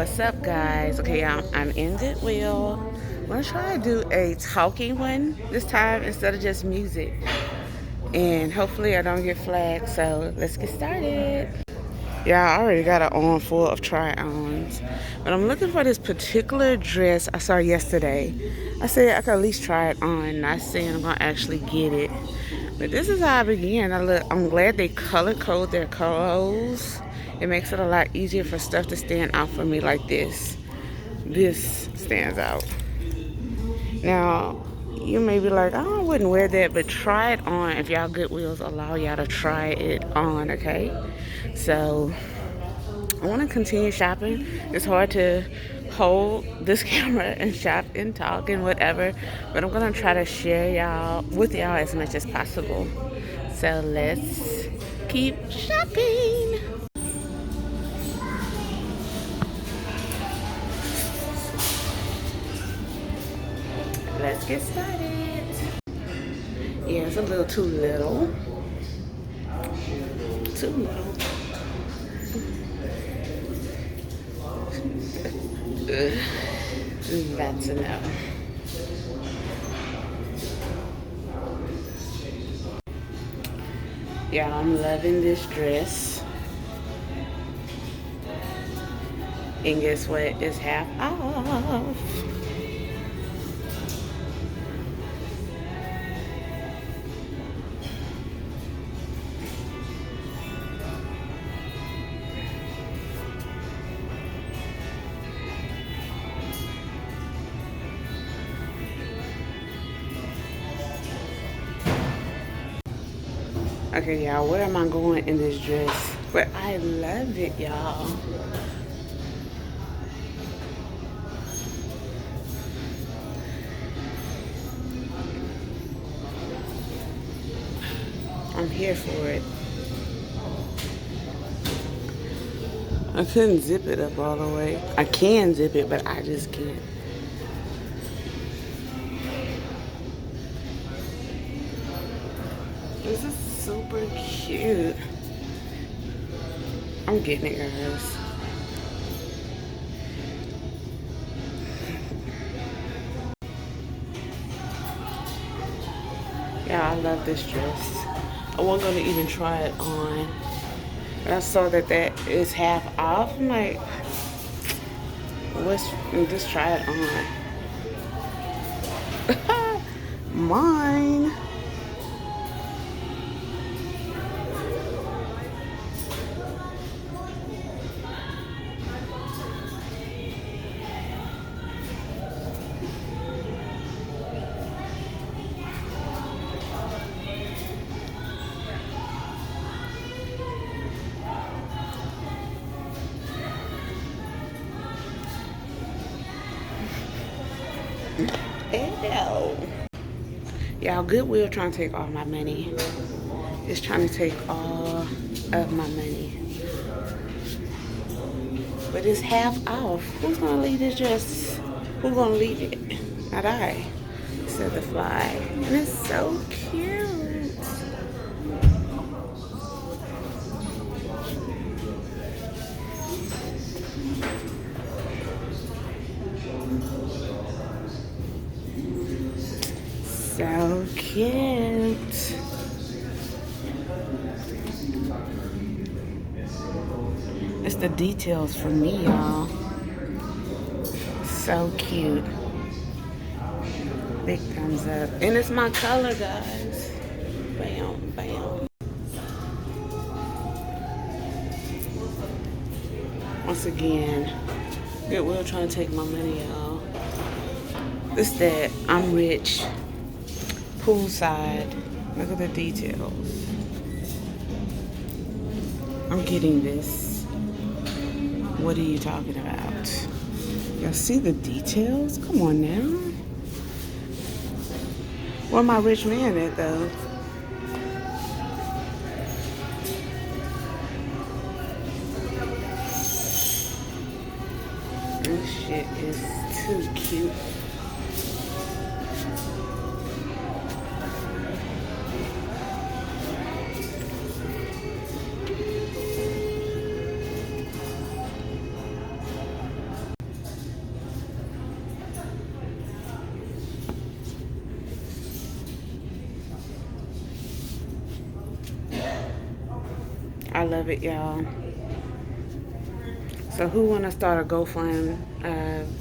What's up, guys? Okay, I'm in Goodwill. I'm gonna try to do a talking one this time instead of just music, and hopefully I don't get flagged. So let's get started. Yeah, I already got an on full of try-ons, but I'm looking for this particular dress I saw yesterday. I said I could at least try it on, not saying I'm gonna actually get it. But this is how I began. I'm glad they color code their clothes. It makes it a lot easier for stuff to stand out for me like this. This stands out. Now, you may be like, oh, I wouldn't wear that, but try it on if y'all Goodwills allow y'all to try it on, okay? So, I want to continue shopping. It's hard to hold this camera and shop and talk and whatever, but I'm gonna try to share y'all with y'all as much as possible. So let's keep shopping. Let's get started. Yeah, it's a little too little. Too little. That's enough. Yeah, I'm loving this dress. And guess what? It's half off. Okay, y'all, where am I going in this dress? But I love it, y'all. I'm here for it. I couldn't zip it up all the way. I can zip it, but I just can't. This is super cute. I'm getting it, guys. Yeah, I love this dress. I wasn't gonna even try it on. But I saw that is half off. I'm like, just try it on. Mine. Ew. Y'all, Goodwill trying to take all my money. It's trying to take all of my money. But it's half off. Who's gonna leave this dress? Who's gonna leave it? Not I. Said the fly. And it's so cute. So cute. It's the details for me, y'all. So cute. Big thumbs up. And it's my color, guys. Bam, bam. Once again, Goodwill trying to take my money, y'all. It's that I'm rich. Poolside. Look at the details. I'm getting this. What are you talking about? Y'all see the details? Come on now. Where my rich man at, though? This shit is too cute. I love it, y'all. So who want to start a GoFund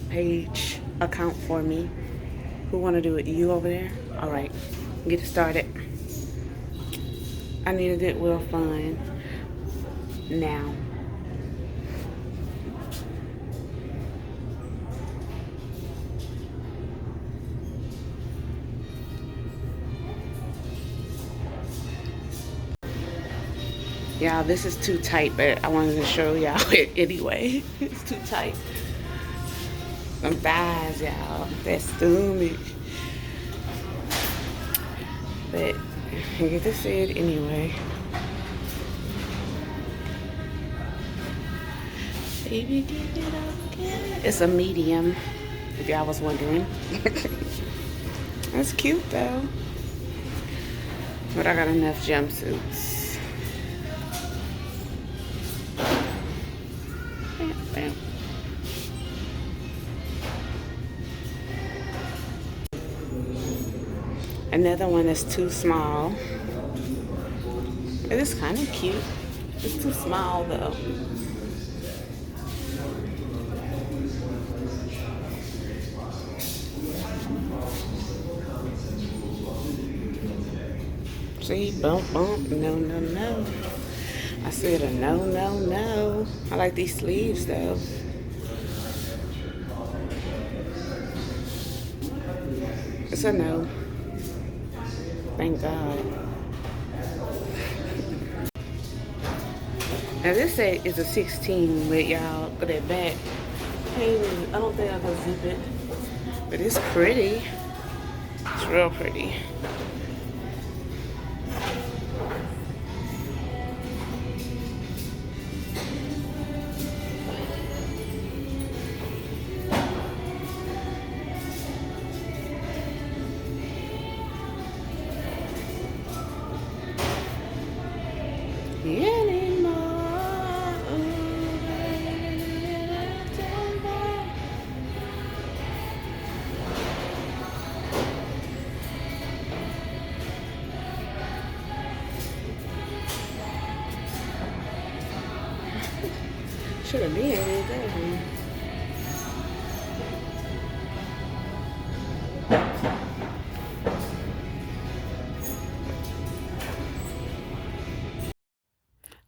page account for me? Who want to do it? You over there? All right, get it started. I need a Goodwill fund now. Y'all, this is too tight, but I wanted to show y'all it anyway. It's too tight. Some thighs, y'all. That's stomach. But you get to see it anyway. Baby, give it up again. It's a medium, if y'all was wondering. That's cute though. But I got enough jumpsuits. Bam, bam. Another one that's too small. It is kind of cute. It's too small though. See, bump, bump, no, no, no. I said a no, no, no. I like these sleeves though. It's a no. Thank God. Now this set is a 16, but y'all, look at that back. Hey, I don't think I can zip it, but it's pretty. It's real pretty. Should have been with that one.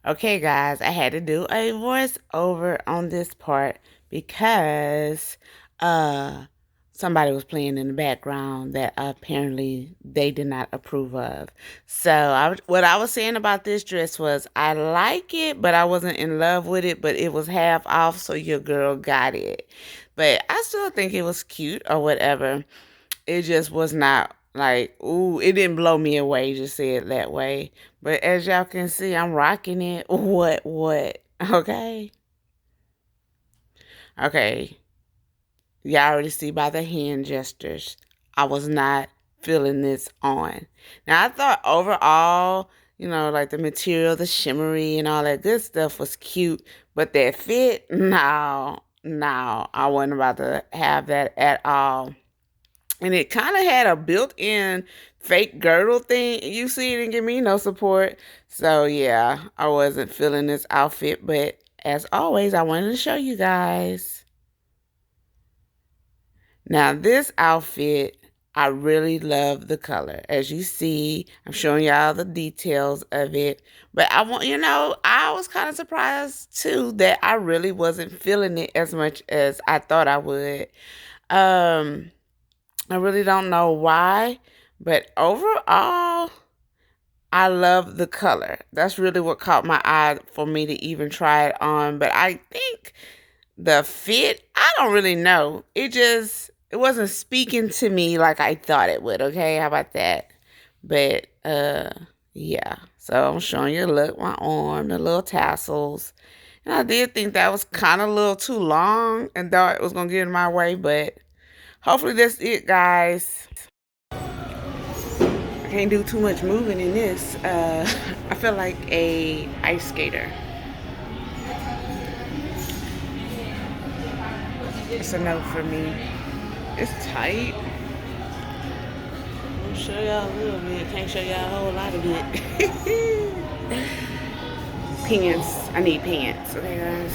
Okay, guys, I had to do a voiceover on this part because somebody was playing in the background that apparently they did not approve of. So what I was saying about this dress was I like it, but I wasn't in love with it, but it was half off, so your girl got it. But I still think it was cute or whatever. It just was not like, ooh, it didn't blow me away, just say it that way. But as y'all can see, I'm rocking it. What? Okay. Okay. Y'all already see by the hand gestures, I was not feeling this on. Now, I thought overall, you know, like the material, the shimmery and all that good stuff was cute. But that fit, no, I wasn't about to have that at all. And it kind of had a built-in fake girdle thing. You see, it didn't give me no support. So, yeah, I wasn't feeling this outfit. But as always, I wanted to show you guys. Now, this outfit, I really love the color. As you see, I'm showing y'all the details of it. But I was kind of surprised, too, that I really wasn't feeling it as much as I thought I would. I really don't know why, but overall, I love the color. That's really what caught my eye for me to even try it on. But I think the fit, I don't really know. It wasn't speaking to me like I thought it would, okay? How about that? But, yeah. So I'm showing you, look, my arm, the little tassels. And I did think that was kind of a little too long and thought it was going to get in my way, but hopefully that's it, guys. I can't do too much moving in this. I feel like a ice skater. It's a no for me. It's tight. I'll show y'all a little bit. Can't show y'all a whole lot of it. pants. I need pants. Okay, guys.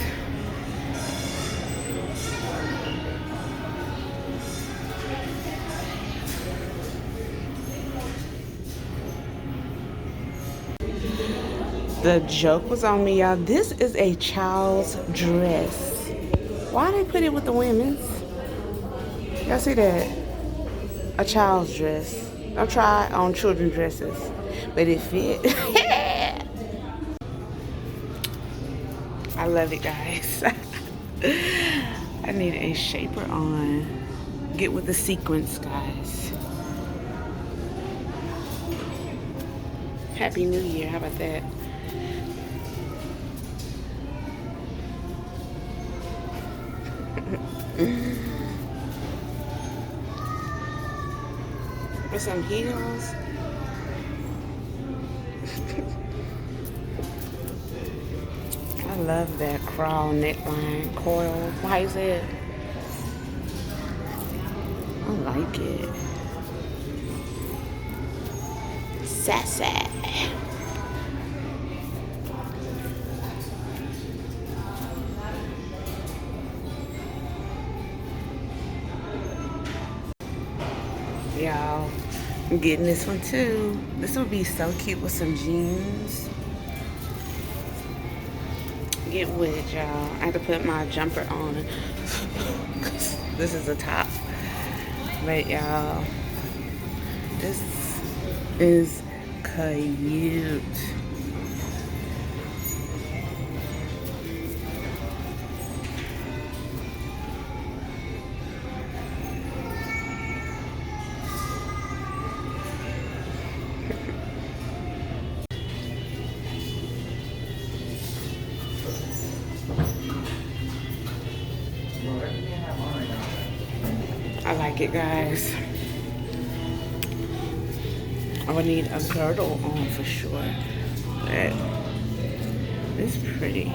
The joke was on me, y'all. This is a child's dress. Why they put it with the women's? Y'all see that? A child's dress. Don't try on children's dresses. But it fit. I love it, guys. I need a shaper on. Get with the sequins, guys. Happy New Year. How about that? With some heels. I love that crawl neckline, coil. Why is it? I like it. Sassy. Y'all, I'm getting this one too. This would be so cute with some jeans. Get with it, y'all. I had to put my jumper on. This is a top. But y'all, this is cute. I like it, guys. I would need a girdle on for sure. But it's pretty.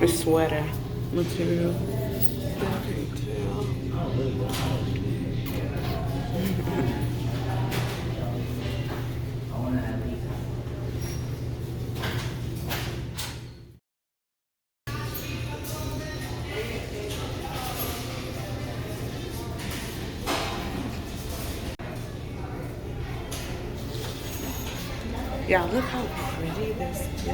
A sweater material. Y'all, look how pretty this is.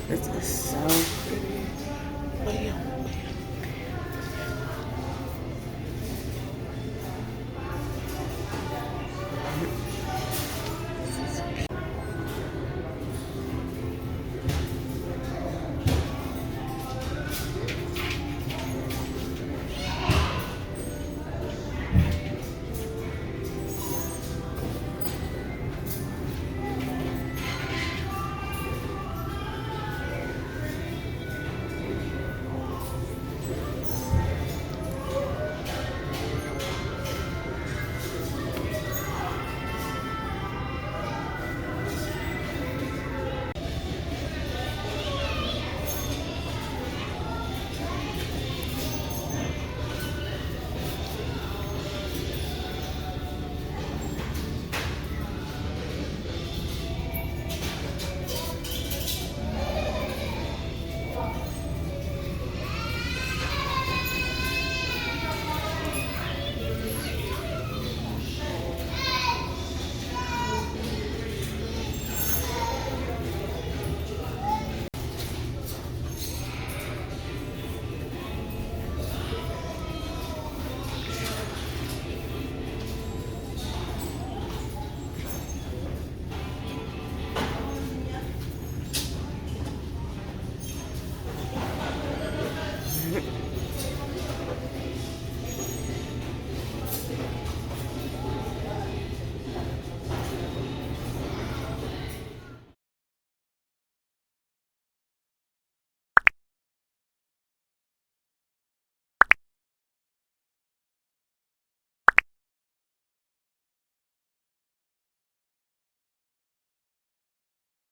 This is so pretty. Bam, bam.